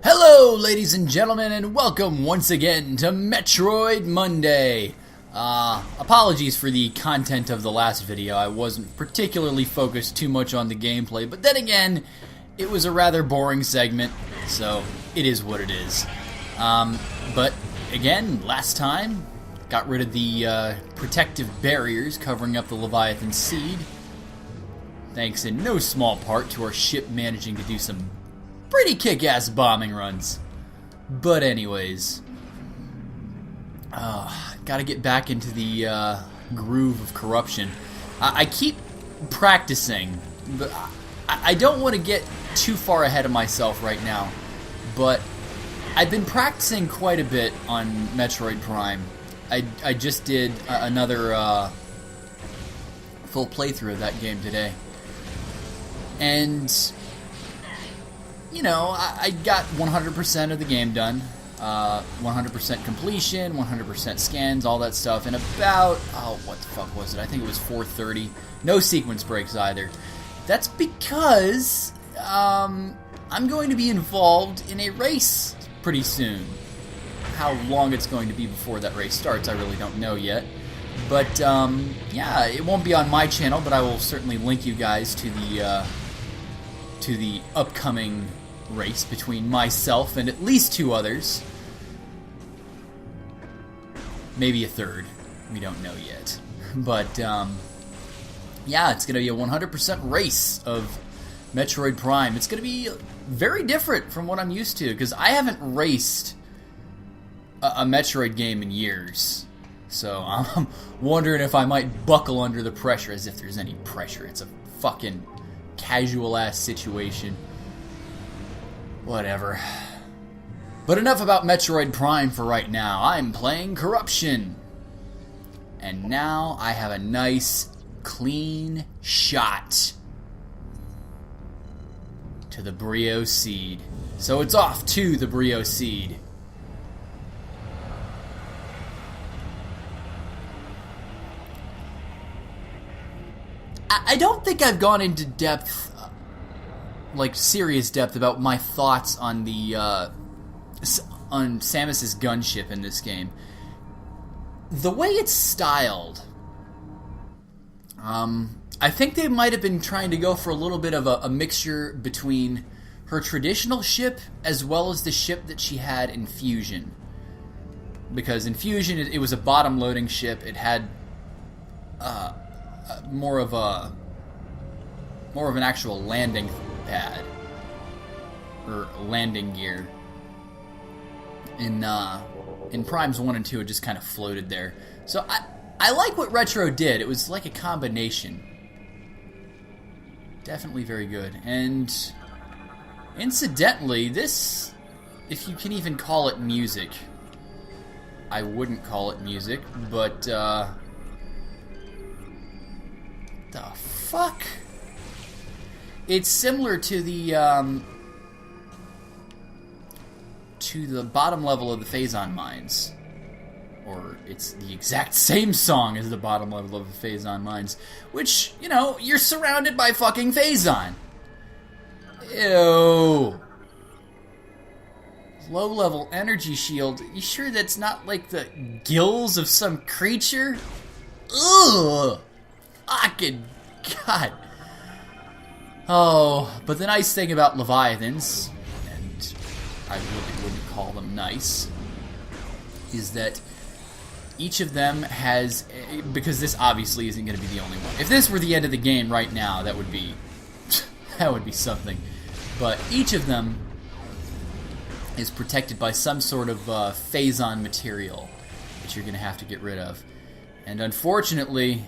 Hello, ladies and gentlemen, and welcome once again to Metroid Monday. Apologies for the content of the last video. I wasn't particularly focused too much on the gameplay, but then again, it was a rather boring segment, so it is what it is. But again, last time, got rid of the protective barriers covering up the Leviathan seed, thanks in no small part to our ship managing to do some pretty kick-ass bombing runs. But anyways, gotta get back into the groove of corruption. I keep practicing, but I don't want to get too far ahead of myself right now. But I've been practicing quite a bit on Metroid Prime. I just did another full playthrough of that game today. And you know, I got 100% of the game done, 100% completion, 100% scans, all that stuff, in about, what the fuck was it? I think it was 4:30. No sequence breaks either. That's because I'm going to be involved in a race pretty soon. How long it's going to be before that race starts, I really don't know yet. But, yeah, it won't be on my channel, but I will certainly link you guys to the upcoming race between myself and at least two others. Maybe a third. We don't know yet. But, yeah, it's going to be a 100% race of Metroid Prime. It's going to be very different from what I'm used to, because I haven't raced a Metroid game in years. So I'm wondering if I might buckle under the pressure, as if there's any pressure. It's a fucking casual-ass situation. Whatever. But enough about Metroid Prime for right now. I'm playing Corruption. And now I have a nice, clean shot to the Brio Seed. So it's off to the Brio Seed. I don't think I've gone into depth, like serious depth, about my thoughts on the on Samus's gunship in this game. The way it's styled, I think they might have been trying to go for a little bit of a mixture between her traditional ship as well as the ship that she had in Fusion. Because in Fusion, it was a bottom-loading ship. It had more of an actual landing pad or landing gear. In Primes 1 and 2, it just kind of floated there. So I like what Retro did. It was like a combination. Definitely very good. And incidentally, this, if you can even call it music, I wouldn't call it music, but the fuck? It's similar to the bottom level of the Phazon Mines. Or it's the exact same song as the bottom level of the Phazon Mines. Which, you know, you're surrounded by fucking Phazon. Ew. Low-level energy shield. You sure that's not like the gills of some creature? Ugh. Fucking God. Oh, but the nice thing about Leviathans, and I really wouldn't call them nice, is that each of them has, because this obviously isn't going to be the only one. If this were the end of the game right now, that would be something. But each of them is protected by some sort of Phazon material that you're going to have to get rid of. And unfortunately,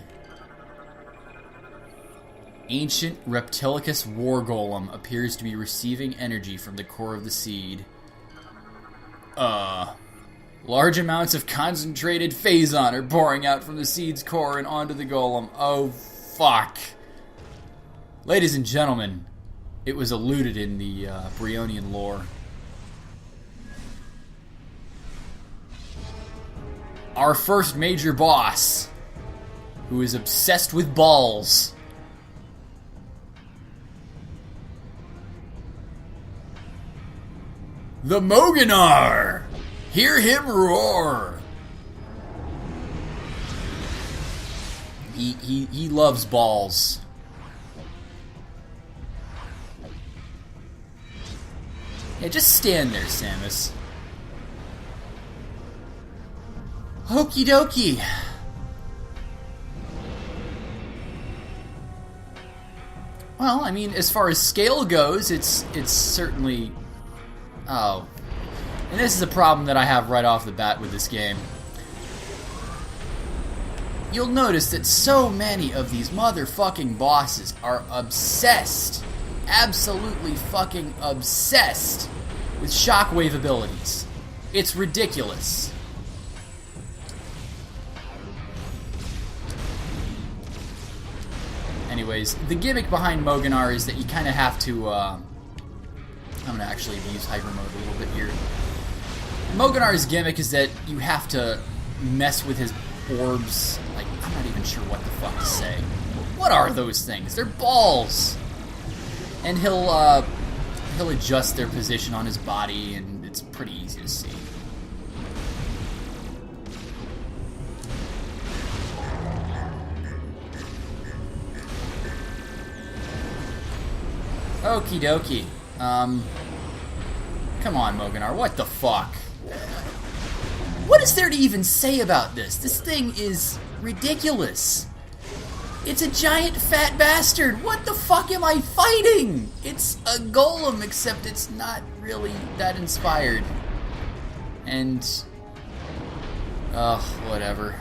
Ancient Reptilicus War Golem appears to be receiving energy from the core of the seed. Large amounts of concentrated Phazon are pouring out from the seed's core and onto the golem. Oh, fuck. Ladies and gentlemen, it was alluded in the Brionian lore. Our first major boss, who is obsessed with balls. The Moganar! Hear him roar! He loves balls. Yeah, just stand there, Samus. Okie dokie. Well, I mean, as far as scale goes, it's certainly... Oh. And this is a problem that I have right off the bat with this game. You'll notice that so many of these motherfucking bosses are obsessed, absolutely fucking obsessed with shockwave abilities. It's ridiculous. Anyways, the gimmick behind Moganar is that you kind of have to, I'm going to actually use hyper mode a little bit here. Moganar's gimmick is that you have to mess with his orbs. Like, I'm not even sure what the fuck to say. What are those things? They're balls! And he'll adjust their position on his body, and it's pretty easy to see. Okie dokie. Come on, Moganar, what the fuck? What is there to even say about this? This thing is ridiculous. It's a giant fat bastard. What the fuck am I fighting? It's a golem, except it's not really that inspired. And... whatever.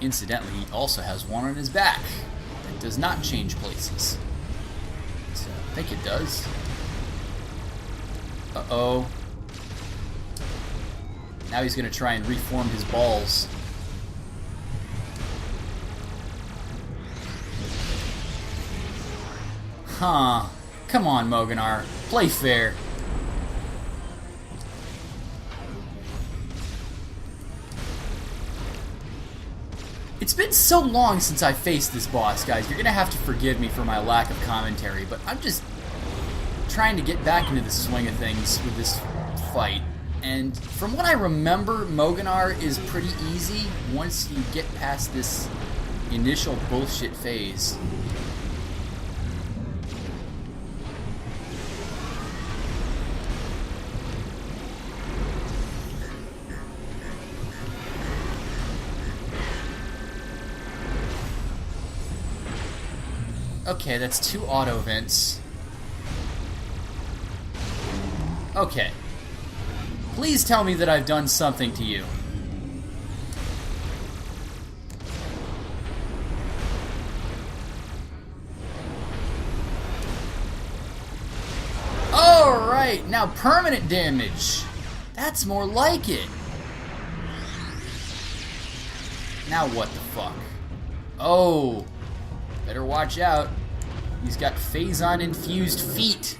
Incidentally, he also has one on his back. It does not change places. So, I think it does. Uh-oh. Now he's gonna try and reform his balls. Huh. Come on, Moganar. Play fair. It's been so long since I faced this boss, guys. You're gonna have to forgive me for my lack of commentary, but I'm just trying to get back into the swing of things with this fight. And from what I remember, Moganar is pretty easy once you get past this initial bullshit phase. Okay, that's 2 auto vents. Okay. Please tell me that I've done something to you. Alright, now permanent damage. That's more like it. Now what the fuck? Oh, better watch out. He's got Phazon infused feet.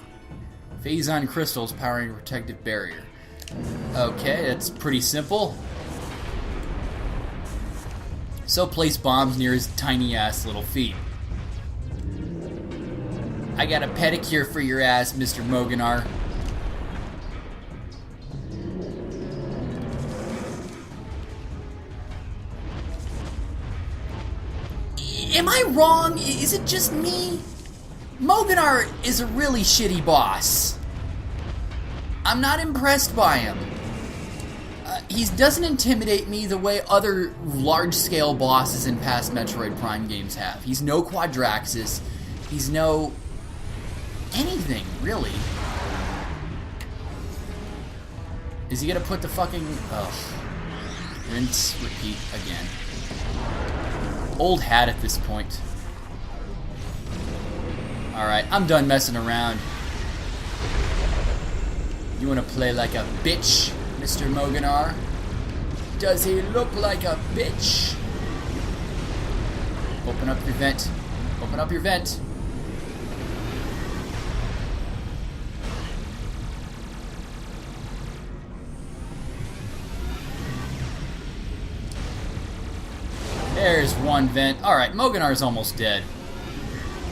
Phazon crystals powering a protective barrier. Okay, that's pretty simple. So place bombs near his tiny ass little feet. I got a pedicure for your ass, Mr. Moganar. Am I wrong? Is it just me? Moganar is a really shitty boss. I'm not impressed by him. He doesn't intimidate me the way other large-scale bosses in past Metroid Prime games have. He's no Quadraxis. He's no... anything, really. Is he gonna put the fucking... Ugh. Rinse, repeat again. Old hat at this point. Alright, I'm done messing around. You wanna play like a bitch, Mr. Moganar? Does he look like a bitch? Open up your vent. Open up your vent. There's one vent. Alright, Moganar's almost dead.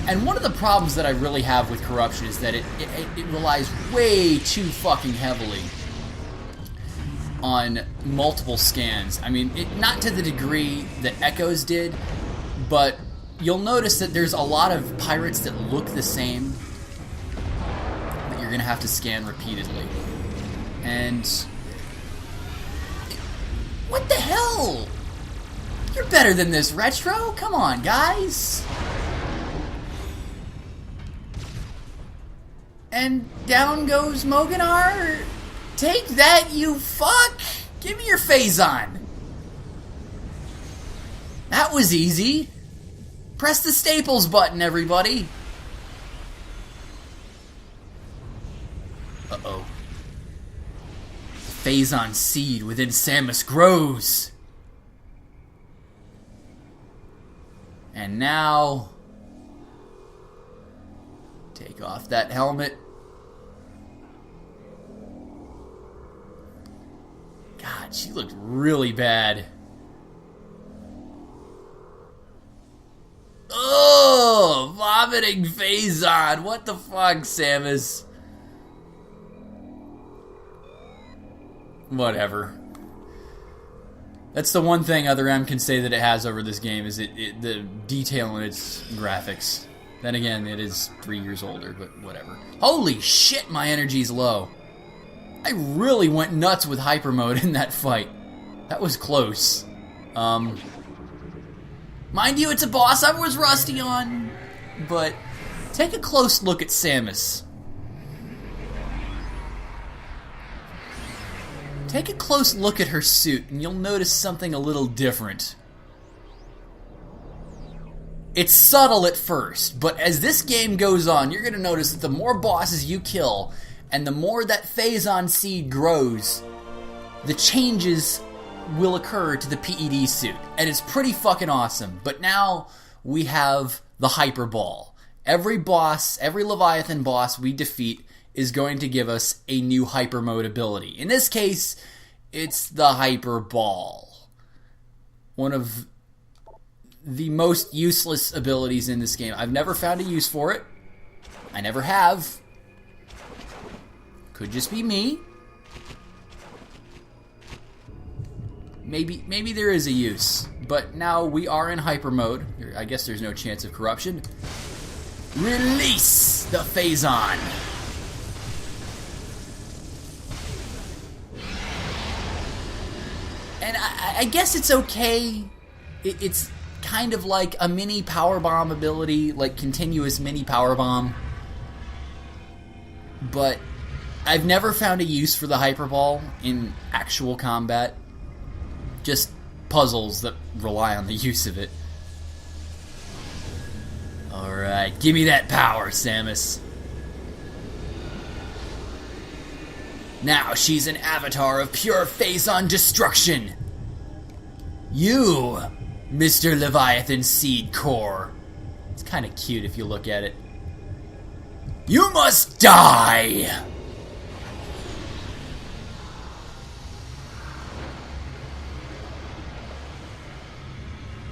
And one of the problems that I really have with corruption is that it relies way too fucking heavily on multiple scans. I mean, not to the degree that Echoes did, but you'll notice that there's a lot of pirates that look the same that you're going to have to scan repeatedly. And what the hell? You're better than this, Retro. Come on, guys. And down goes Moganar. Take that, you fuck! Give me your Phazon. That was easy. Press the staples button, everybody. Uh-oh. The Phazon seed within Samus grows. And now... take off that helmet. God, she looked really bad. Oh, vomiting Phazon. What the fuck, Samus? Whatever. That's the one thing Other M can say that it has over this game, is the detail in its graphics. Then again, it is 3 years older, but whatever. Holy shit, my energy's low. I really went nuts with hyper mode in that fight. That was close. Mind you, it's a boss I was rusty on, but take a close look at Samus. Take a close look at her suit, and you'll notice something a little different. It's subtle at first, but as this game goes on, you're going to notice that the more bosses you kill, and the more that Phazon seed grows, the changes will occur to the PED suit. And it's pretty fucking awesome. But now we have the Hyper Ball. Every boss, every Leviathan boss we defeat is going to give us a new Hyper Mode ability. In this case, it's the Hyper Ball. One of the most useless abilities in this game. I've never found a use for it. I never have. Could just be me. Maybe there is a use. But now we are in hyper mode. I guess there's no chance of corruption. Release the Phazon. And I guess it's okay. It's kind of like a mini power bomb ability, like continuous mini power bomb. But I've never found a use for the Hyper Ball in actual combat. Just puzzles that rely on the use of it. Alright, give me that power, Samus. Now she's an avatar of pure Phazon destruction. You, Mr. Leviathan Seed Core. It's kind of cute if you look at it. You must die!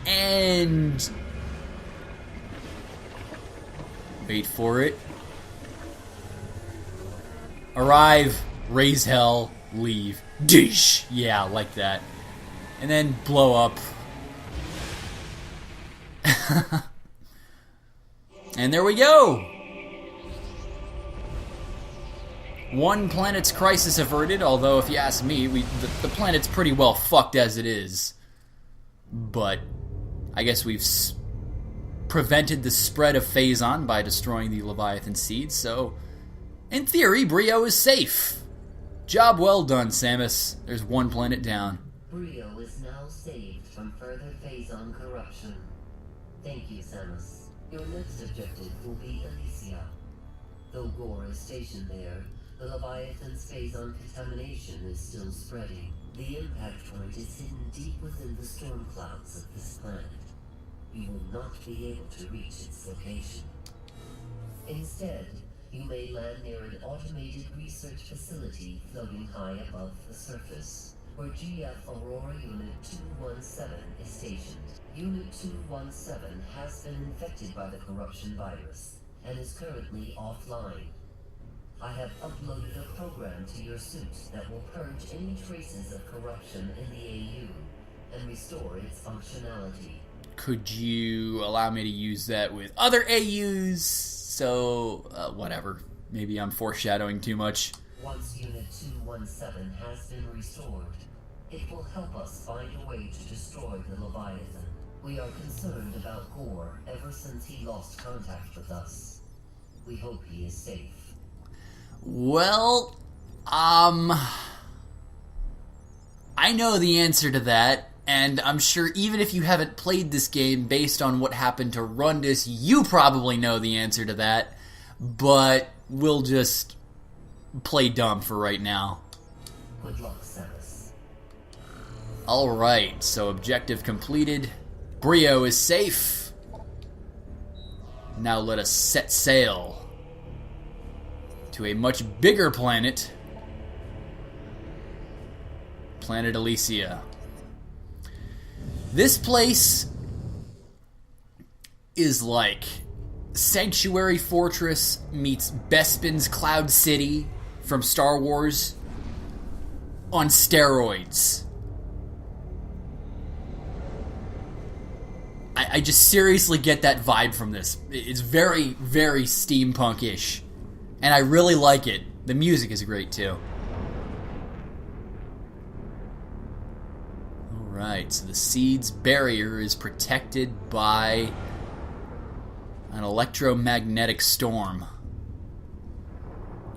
And... wait for it. Arrive, raise hell, leave. Dish! Yeah, like that. And then blow up. And there we go! One planet's crisis averted, although if you ask me, the planet's pretty well fucked as it is. But I guess we've prevented the spread of Phazon by destroying the Leviathan seed, so in theory, Brio is safe. Job well done, Samus. There's one planet down. Brio is now saved from further Phazon corruption. Thank you, Samus. Your next objective will be Elysia. Though Gore is stationed there, the Leviathan's Phazon contamination is still spreading. The impact point is hidden deep within the storm clouds of this planet. You will not be able to reach its location. Instead, you may land near an automated research facility floating high above the surface. where GF Aurora Unit 217 is stationed. Unit 217 has been infected by the corruption virus and is currently offline. I have uploaded a program to your suit that will purge any traces of corruption in the AU and restore its functionality. Could you allow me to use that with other AUs? So, whatever. Maybe I'm foreshadowing too much. Once Unit 217 has been restored, it will help us find a way to destroy the Leviathan. We are concerned about Gore ever since he lost contact with us. We hope he is safe. Well, I know the answer to that, and I'm sure even if you haven't played this game based on what happened to Rundus, you probably know the answer to that, but we'll just play dumb for right now. Good luck, Samus. Alright, so objective completed. Brio is safe. Now let us set sail to a much bigger planet, Planet Elysia. This place is like Sanctuary Fortress meets Bespin's Cloud City from Star Wars on steroids. I just seriously get that vibe from this. It's very, very steampunk-ish. And I really like it. The music is great, too. Alright, so the seed's barrier is protected by an electromagnetic storm.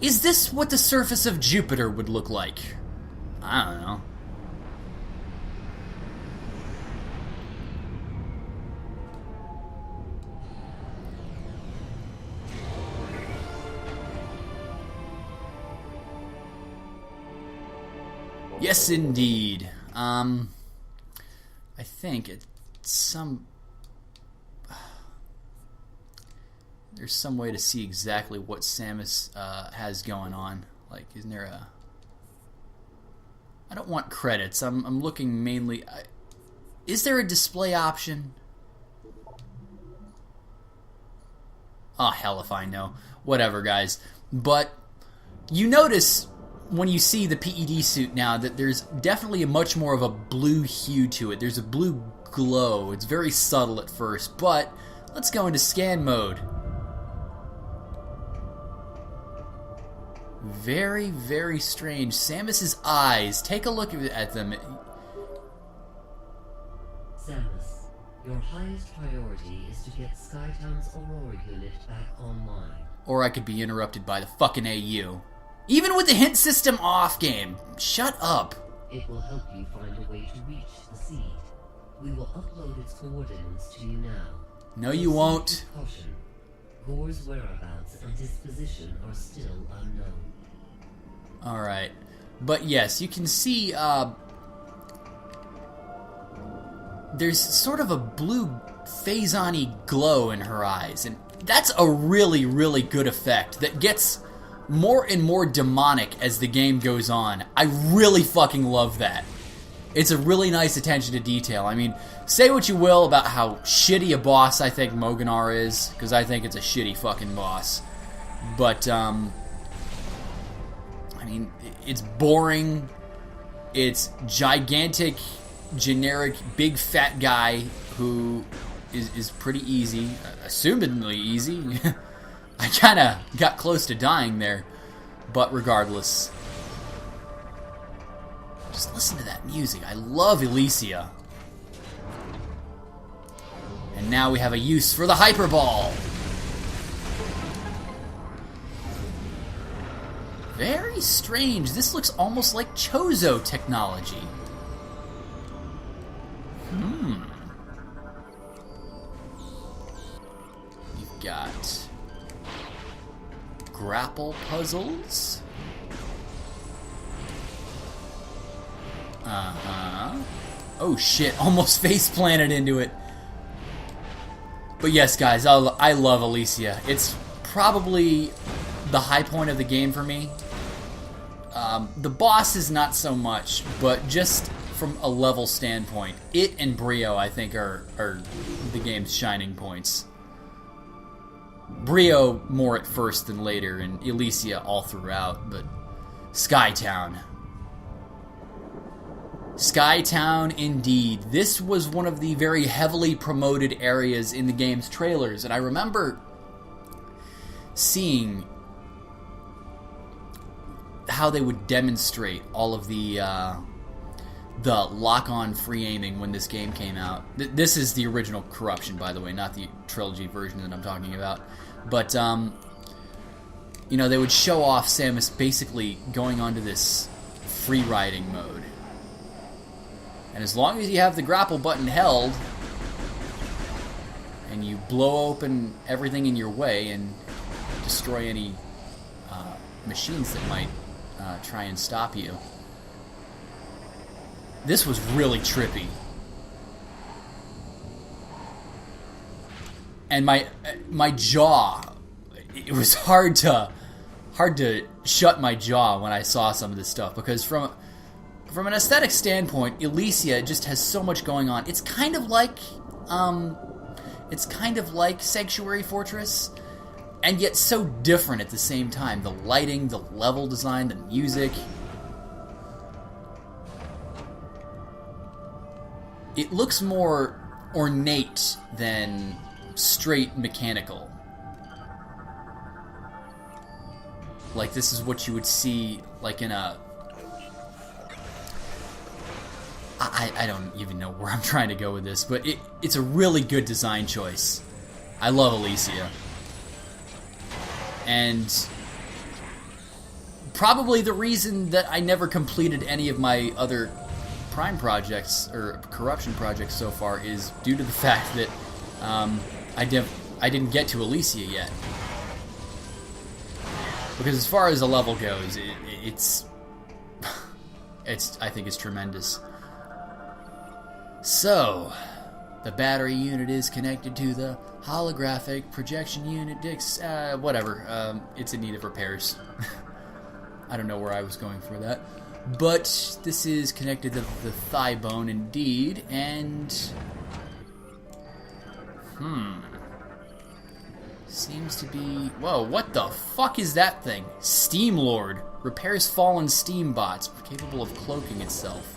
Is this what the surface of Jupiter would look like? I don't know. Yes, indeed. I think it's there's some way to see exactly what Samus has going on. Like, isn't there a... I don't want credits. I'm looking mainly... Is there a display option? Oh, hell if I know. Whatever, guys. But you notice when you see the PED suit now that there's definitely a much more of a blue hue to it. There's a blue glow. It's very subtle at first, but let's go into scan mode. Very, very strange. Samus's eyes. Take a look at them. Samus, your highest priority is to get Skytown's Aurora unit back online. Or I could be interrupted by the fucking AU. Even with the hint system off, game. Shut up. It will help you find a way to reach the seed. We will upload its coordinates to you now. No, you won't. Caution. Gore's whereabouts and his position are still unknown. Alright. But yes, you can see, there's sort of a blue phazon-y glow in her eyes, and that's a really, really good effect that gets more and more demonic as the game goes on. I really fucking love that. It's a really nice attention to detail. I mean, say what you will about how shitty a boss I think Moganar is, because I think it's a shitty fucking boss. But, I mean, it's boring. It's gigantic, generic, big fat guy who is pretty easy. Assumedly easy. I kind of got close to dying there. But regardless. Just listen to that music. I love Elysia. And now we have a use for the Hyper Ball. Very strange. This looks almost like Chozo technology. You've got grapple puzzles. Oh shit, almost face planted into it. But yes, guys, I love Elysia. It's probably the high point of the game for me. The boss is not so much, but just from a level standpoint, it and Brio, I think, are the game's shining points. Brio more at first than later, and Elysia all throughout, but Skytown. Skytown, indeed. This was one of the very heavily promoted areas in the game's trailers, and I remember seeing how they would demonstrate all of the lock-on free aiming when this game came out. This is the original Corruption, by the way, not the trilogy version that I'm talking about. But, you know, they would show off Samus basically going onto this free riding mode. And as long as you have the grapple button held, and you blow open everything in your way and destroy any machines that might try and stop you, this was really trippy. And my jaw, it was hard to shut my jaw when I saw some of this stuff, because from an aesthetic standpoint, Elysia just has so much going on. It's kind of like Sanctuary Fortress, and yet so different at the same time. The lighting, the level design, the music. It looks more ornate than straight mechanical. Like, this is what you would see, like, in a... I don't even know where I'm trying to go with this, but it's a really good design choice. I love Elysia. And probably the reason that I never completed any of my other Prime projects, or Corruption projects so far, is due to the fact that I didn't get to Elysia yet. Because as far as the level goes, it's I think it's tremendous. So, the battery unit is connected to the holographic projection unit. Whatever. It's in need of repairs. I don't know where I was going for that. But this is connected to the thigh bone, indeed, and... Seems to be... Whoa, what the fuck is that thing? Steam Lord. Repairs fallen steam bots, capable of cloaking itself.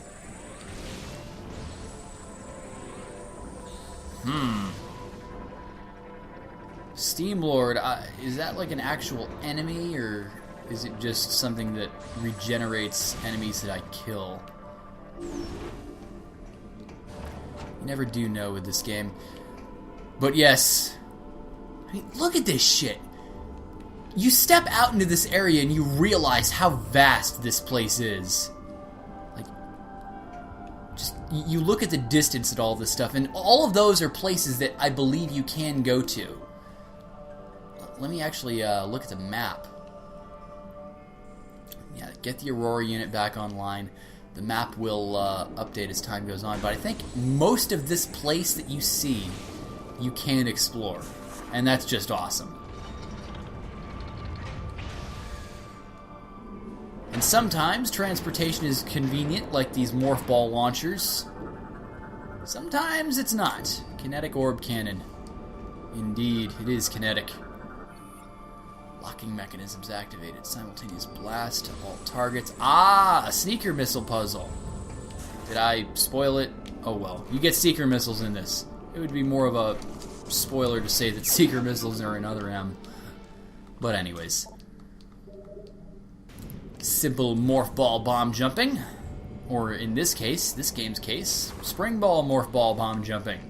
Steam Lord, is that like an actual enemy, or is it just something that regenerates enemies that I kill? You never do know with this game. But yes, I mean, look at this shit. You step out into this area and you realize how vast this place is. Like, just, you look at the distance at all this stuff, and all of those are places that I believe you can go to. Let me actually look at the map. Yeah, get the Aurora unit back online. The map will update as time goes on, but I think most of this place that you see, you can explore, and that's just awesome. And sometimes transportation is convenient, like these morph ball launchers. Sometimes it's not. Kinetic orb cannon. Indeed, it is kinetic. Locking mechanisms activated. Simultaneous blast to all targets. Ah, a sneaker missile puzzle. Did I spoil it? Oh well. You get seeker missiles in this. It would be more of a spoiler to say that seeker missiles are in Other M. But anyways. Simple morph ball bomb jumping. Or in this case, this game's case, spring ball morph ball bomb jumping.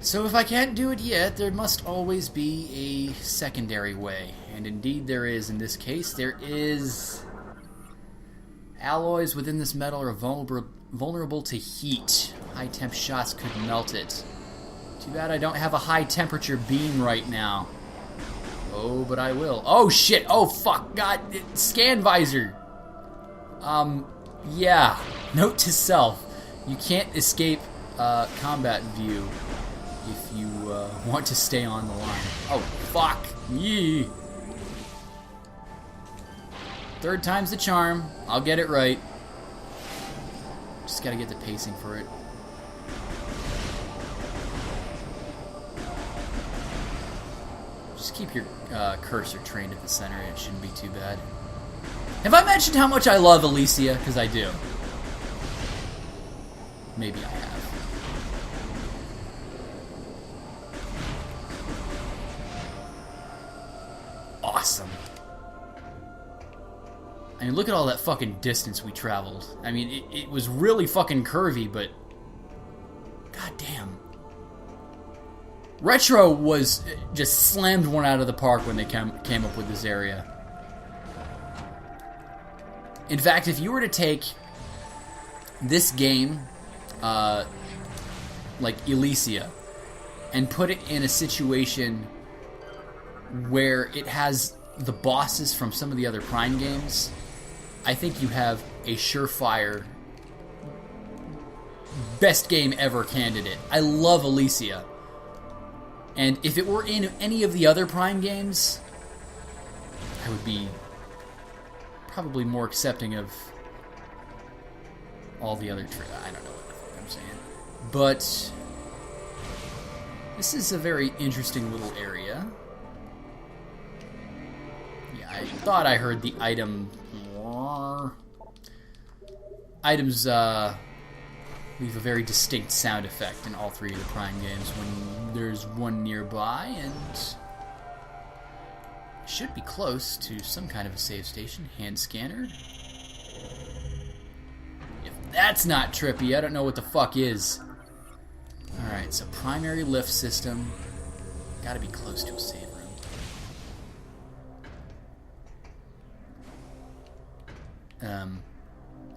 So if I can't do it yet, there must always be a secondary way. And indeed there is in this case. There is... Alloys within this metal are vulnerable to heat. High temp shots could melt it. Too bad I don't have a high temperature beam right now. Oh, but I will. Oh shit! Oh fuck! God! Scan visor! Yeah. Note to self. You can't escape combat view if you want to stay on the line. Oh, fuck. Yee. Third time's the charm. I'll get it right. Just gotta get the pacing for it. Just keep your cursor trained at the center. It shouldn't be too bad. Have I mentioned how much I love Elysia? Because I do. Maybe I have. Awesome. I mean, look at all that fucking distance we traveled. I mean, it was really fucking curvy, but... God damn. Retro was just slammed one out of the park when they came up with this area. In fact, if you were to take this game, like Elysia, and put it in a situation where it has the bosses from some of the other Prime games, I think you have a surefire best game ever candidate. I love Elysia. And if it were in any of the other Prime games, I would be probably more accepting of all the other... I don't know what the fuck I'm saying. But this is a very interesting little area. Yeah, I thought I heard the items leave a very distinct sound effect in all three of the Prime games when there's one nearby, and should be close to some kind of a save station. Hand scanner. If that's not trippy, I don't know what the fuck is. Alright, so primary lift system. Gotta be close to a save room.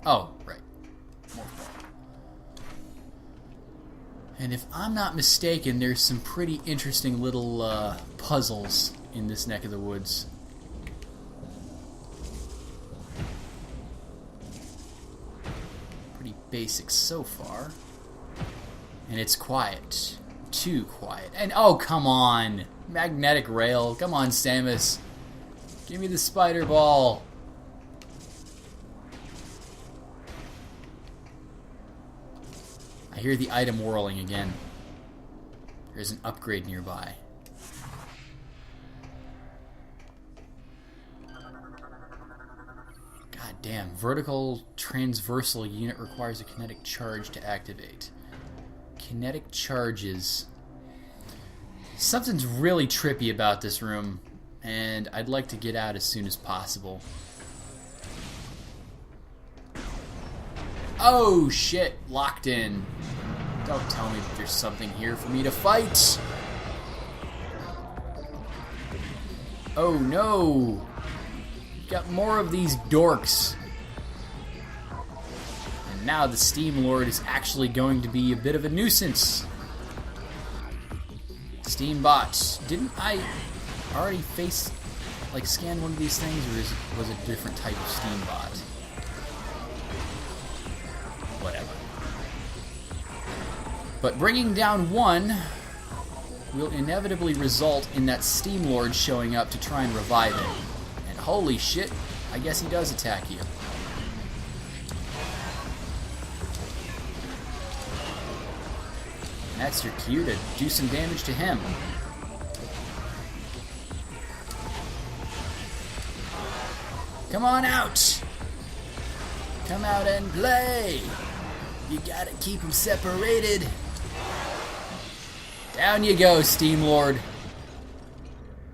Oh, right. More ball. And if I'm not mistaken, there's some pretty interesting little puzzles in this neck of the woods. Pretty basic so far. And it's quiet. Too quiet. And oh, come on! Magnetic rail. Come on, Samus. Give me the spider ball. I hear the item whirling again. There's an upgrade nearby. God damn. Vertical transversal unit requires a kinetic charge to activate. Kinetic charges. Something's really trippy about this room, and I'd like to get out as soon as possible. Oh shit, locked in. Don't tell me that there's something here for me to fight. Oh no. We've got more of these dorks. And now the Steam Lord is actually going to be a bit of a nuisance. Steam bot. Didn't I already scan one of these things, or was it a different type of Steam bot? Whatever. But bringing down one will inevitably result in that Steam Lord showing up to try and revive him. And holy shit, I guess he does attack you. And that's your cue to do some damage to him. Come on out! Come out and play! You gotta keep them separated. Down you go, Steam Lord.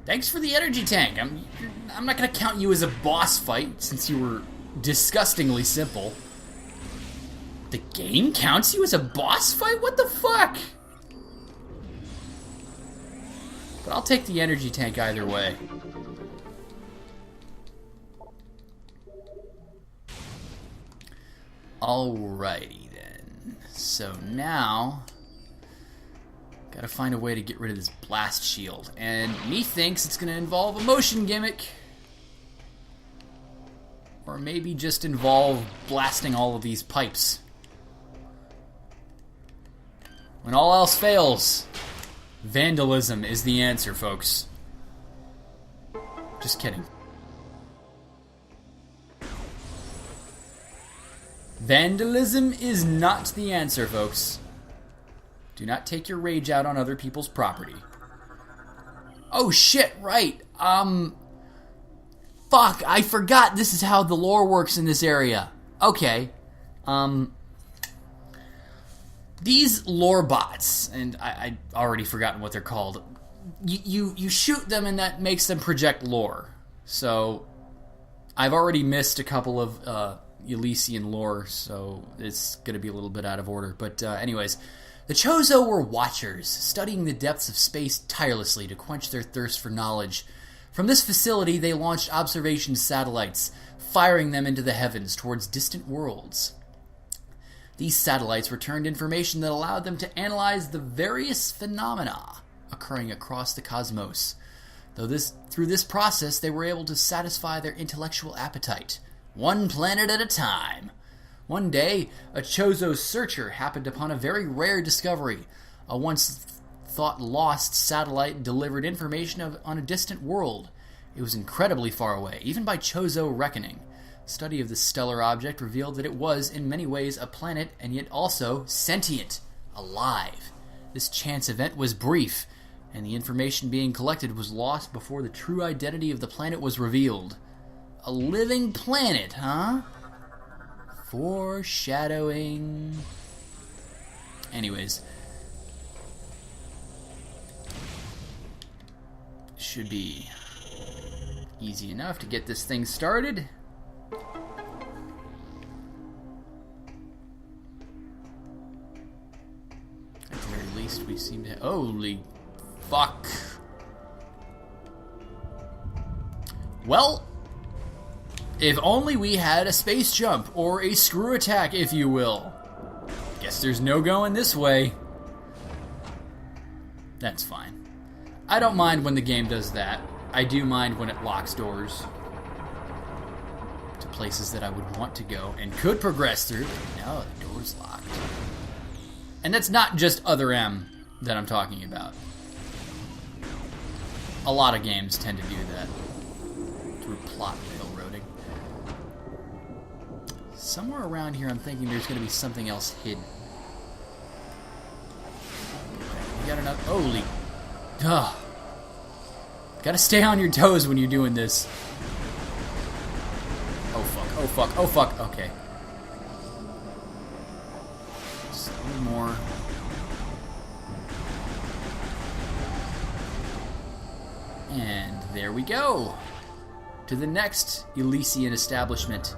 Thanks for the energy tank. I'm not gonna count you as a boss fight since you were disgustingly simple. The game counts you as a boss fight? What the fuck? But I'll take the energy tank either way. Alrighty then. So now, gotta find a way to get rid of this blast shield. And methinks it's gonna involve a motion gimmick. Or maybe just involve blasting all of these pipes. When all else fails, Vandalism is the answer, folks. Just kidding. Vandalism is not the answer, folks. Do not take your rage out on other people's property. Oh shit, right. Fuck, I forgot this is how the lore works in this area. Okay. These lore bots, and I already forgotten what they're called. You shoot them and that makes them project lore. So, I've already missed a couple of Elysian lore, so it's going to be a little bit out of order. But anyways, the Chozo were watchers, studying the depths of space tirelessly to quench their thirst for knowledge. From this facility, they launched observation satellites, firing them into the heavens towards distant worlds. These satellites returned information that allowed them to analyze the various phenomena occurring across the cosmos. Through this process, they were able to satisfy their intellectual appetite, one planet at a time. One day, a Chozo searcher happened upon a very rare discovery. A once-thought-lost satellite delivered information on a distant world. It was incredibly far away, even by Chozo reckoning. Study of the stellar object revealed that it was, in many ways, a planet, and yet also sentient, alive. This chance event was brief, and the information being collected was lost before the true identity of the planet was revealed. A living planet, huh? Foreshadowing. Anyways. Should be easy enough to get this thing started. At the very least, we seem to... Holy fuck. Well, if only we had a space jump, or a screw attack, if you will. Guess there's no going this way. That's fine. I don't mind when the game does that. I do mind when it locks doors to places that I would want to go and could progress through. No, the door's locked. And that's not just Other M that I'm talking about. A lot of games tend to do that through plot railroading. Somewhere around here I'm thinking there's going to be something else hidden. We got another... Holy... Ugh. Gotta stay on your toes when you're doing this. Oh fuck, oh fuck, oh fuck, okay. Just a little more. And there we go. To the next Elysian establishment.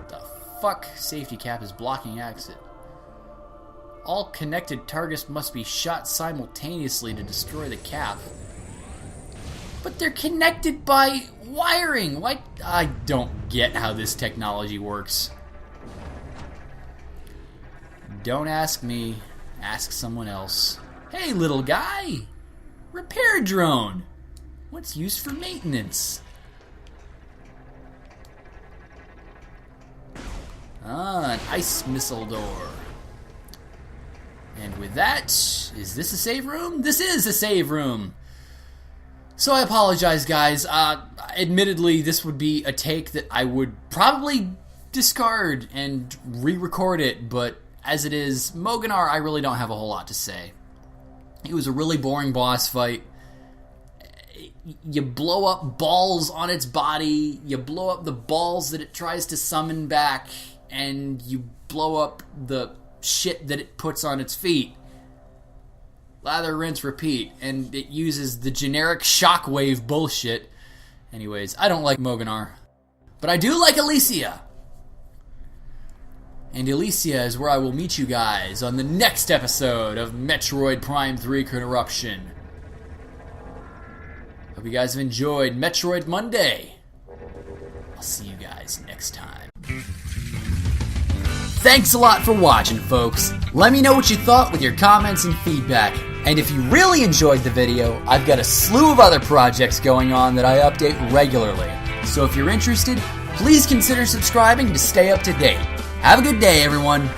The fuck? Safety cap is blocking exit. All connected targets must be shot simultaneously to destroy the cap. But they're connected by wiring. Why? I don't get how this technology works. Don't ask me. Ask someone else. Hey, little guy. Repair drone. What's used for maintenance? Ah, an ice missile door. And with that, is this a save room? This is a save room! So I apologize, guys. Admittedly, this would be a take that I would probably discard and re-record it, but as it is, Moganar, I really don't have a whole lot to say. It was a really boring boss fight. You blow up balls on its body, you blow up the balls that it tries to summon back, and you blow up the shit that it puts on its feet. Lather, rinse, repeat. And it uses the generic shockwave bullshit. Anyways, I don't like Moganar. But I do like Elysia. And Elysia is where I will meet you guys on the next episode of Metroid Prime 3 Corruption. Hope you guys have enjoyed Metroid Monday. I'll see you guys next time. Thanks a lot for watching, folks. Let me know what you thought with your comments and feedback. And if you really enjoyed the video, I've got a slew of other projects going on that I update regularly. So if you're interested, please consider subscribing to stay up to date. Have a good day, everyone.